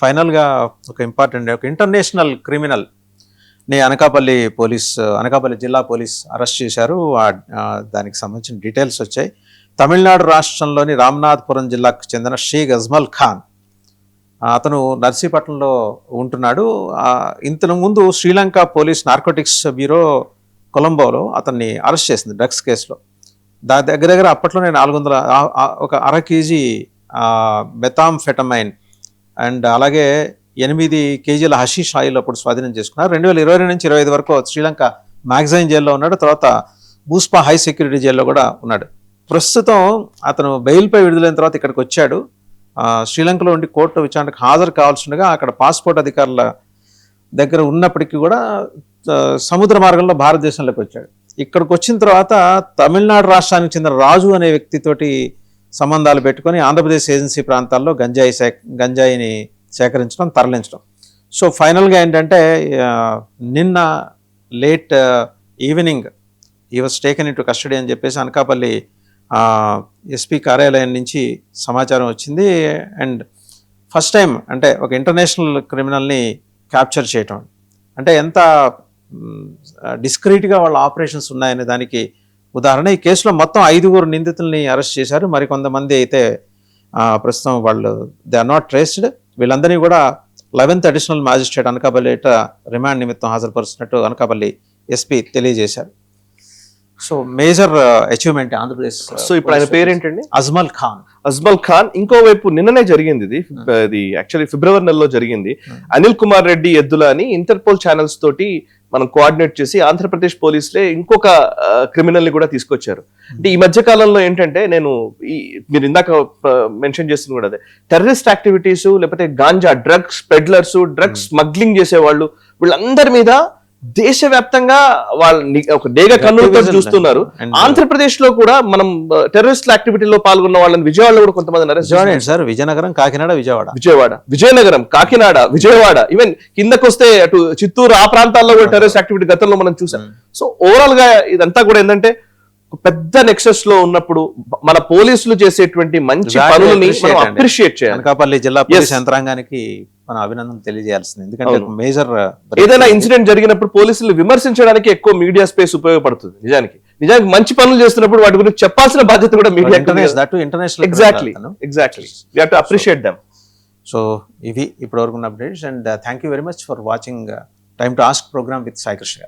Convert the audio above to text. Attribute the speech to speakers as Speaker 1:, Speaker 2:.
Speaker 1: ఫైనల్గా ఒక ఇంపార్టెంట్ ఒక ఇంటర్నేషనల్ క్రిమినల్ ని అనకాపల్లి జిల్లా పోలీస్ అరెస్ట్ చేశారు. దానికి సంబంధించిన డీటెయిల్స్ వచ్చాయి. తమిళనాడు రాష్ట్రంలోని రామనాథపురం జిల్లాకు చెందిన షేక్ అజ్మల్ ఖాన్, అతను నర్సీపట్నంలో ఉంటున్నాడు. ఇంతకు ముందు శ్రీలంక పోలీస్ నార్కోటిక్స్ బ్యూరో కొలంబోలో అతన్ని అరెస్ట్ చేసింది డ్రగ్స్ కేసులో. దగ్గర అప్పట్లోనే 400 ఒక అర కేజీ మెథాంఫెటమైన్ అండ్ అలాగే 8 కేజీల హషీష్ ఆయిల్ అప్పుడు స్వాధీనం చేసుకున్నారు. 2022 నుంచి 25 వరకు శ్రీలంక మ్యాగజైన్ జైల్లో ఉన్నాడు. తర్వాత బూస్పా హై సెక్యూరిటీ జైల్లో కూడా ఉన్నాడు. ప్రస్తుతం అతను బెయిల్పై విడుదలైన తర్వాత ఇక్కడికి వచ్చాడు. శ్రీలంకలో ఉండి కోర్టు విచారణకు హాజరు కావాల్సిండగా అక్కడ పాస్పోర్ట్ అధికారుల దగ్గర ఉన్నప్పటికీ కూడా సముద్ర మార్గంలో భారతదేశంలోకి వచ్చాడు. ఇక్కడికి వచ్చిన తర్వాత తమిళనాడు రాష్ట్రానికి చెందిన రాజు అనే వ్యక్తితోటి సంబంధాలు పెట్టుకొని ఆంధ్రప్రదేశ్ ఏజెన్సీ ప్రాంతాల్లో గంజాయిని సేకరించడం, తరలించడం. సో ఫైనల్గా ఏంటంటే నిన్న లేట్ ఈవినింగ్ ఈ was taken in to custody అని చెప్పేసి అనకాపల్లి ఎస్పీ కార్యాలయం నుంచి సమాచారం వచ్చింది. అండ్ ఫస్ట్ టైం అంటే ఒక ఇంటర్నేషనల్ క్రిమినల్ని క్యాప్చర్ చేయటం అంటే ఎంత డిస్క్రీట్గా వాళ్ళ ఆపరేషన్స్ ఉన్నాయనే దానికి ఉదాహరణ. ఈ కేసులో మొత్తం 5 నిందితుల్ని అరెస్ట్ చేశారు. మరికొంతమంది అయితే ప్రస్తుతం వాళ్ళు దే ఆర్ నాట్ ట్రేస్డ్. వీళ్ళందరినీ కూడా 11th additional magistrate Anakapalli remand నిమిత్తం హాజరుపరుస్తున్నట్టు అనకాపల్లి ఎస్పీ తెలియజేశారు. So major achievement Andhra Pradesh.
Speaker 2: So ఇప్పుడు ఆయన పేరేంటండి?
Speaker 1: అజ్మల్ ఖాన్.
Speaker 2: అజ్మల్ ఖాన్. ఇంకోవైపు నిన్ననే జరిగింది ఇది యాక్చువల్లీ ఫిబ్రవరి నెలలో జరిగింది. అనిల్ కుమార్ రెడ్డి ఎద్దుల అని ఇంటర్పోల్ ఛానల్స్ తోటి మనం కోఆర్డినేట్ చేసి ఆంధ్రప్రదేశ్ పోలీసులే ఇంకొక క్రిమినల్ ని కూడా తీసుకొచ్చారు. అంటే ఈ మధ్య కాలంలో ఏంటంటే మీరు ఇందాక మెన్షన్ చేస్తుంది కూడా అదే, టెర్రరిస్ట్ యాక్టివిటీస్ లేకపోతే ganja drugs peddlers, drugs smuggling చేసేవాళ్ళు, వీళ్ళందరి మీద దేశవ్యాప్తంగా వాళ్ళని ఒక డేగ కన్నులతో చూస్తున్నారు. ఆంధ్రప్రదేశ్ లో కూడా మనం టెర్రరిస్ట్ యాక్టివిటీలో పాల్గొన్న వాళ్ళని విజయవాడలో కూడా కొంతమంది అరెస్ట్ చేశారు
Speaker 1: సార్. విజయనగరం, కాకినాడ,
Speaker 2: విజయనగరం, కాకినాడ, విజయవాడ, ఈవెన్ కిందకొస్తే అటు చిత్తూరు ఆ ప్రాంతాల్లో కూడా టెర్రరిస్ట్ యాక్టివిటీ గతంలో మనం చూసాం. సో ఓవరాల్ గా ఇదంతా కూడా ఏంటంటే పెద్ద నెక్సెస్ లో ఉన్నప్పుడు మన పోలీసులు చేసేటువంటి మంచి పనులని అప్రిషియేట్ చేయాలి.
Speaker 1: అనకాపల్లి జిల్లా పోలీస్ యంత్రాంగానికి మన అభినందన తెలియజేయాల్సింది. ఎందుకంటే మేజర్
Speaker 2: ఏదైనా ఇన్సిడెంట్ జరిగినప్పుడు పోలీసులు విమర్శించడానికి ఎక్కువ మీడియా స్పేస్ ఉపయోగపడుతుంది. నిజానికి మంచి పనులు చేస్తున్నప్పుడు వాటి గురించి చెప్పాల్సిన బాధ్యత కూడా media. Exactly we have to appreciate them.
Speaker 1: So ఇవి ఇప్పటివరకు ఉన్న updates. And thank you very much for watching time to ask programme with Sai Krishna.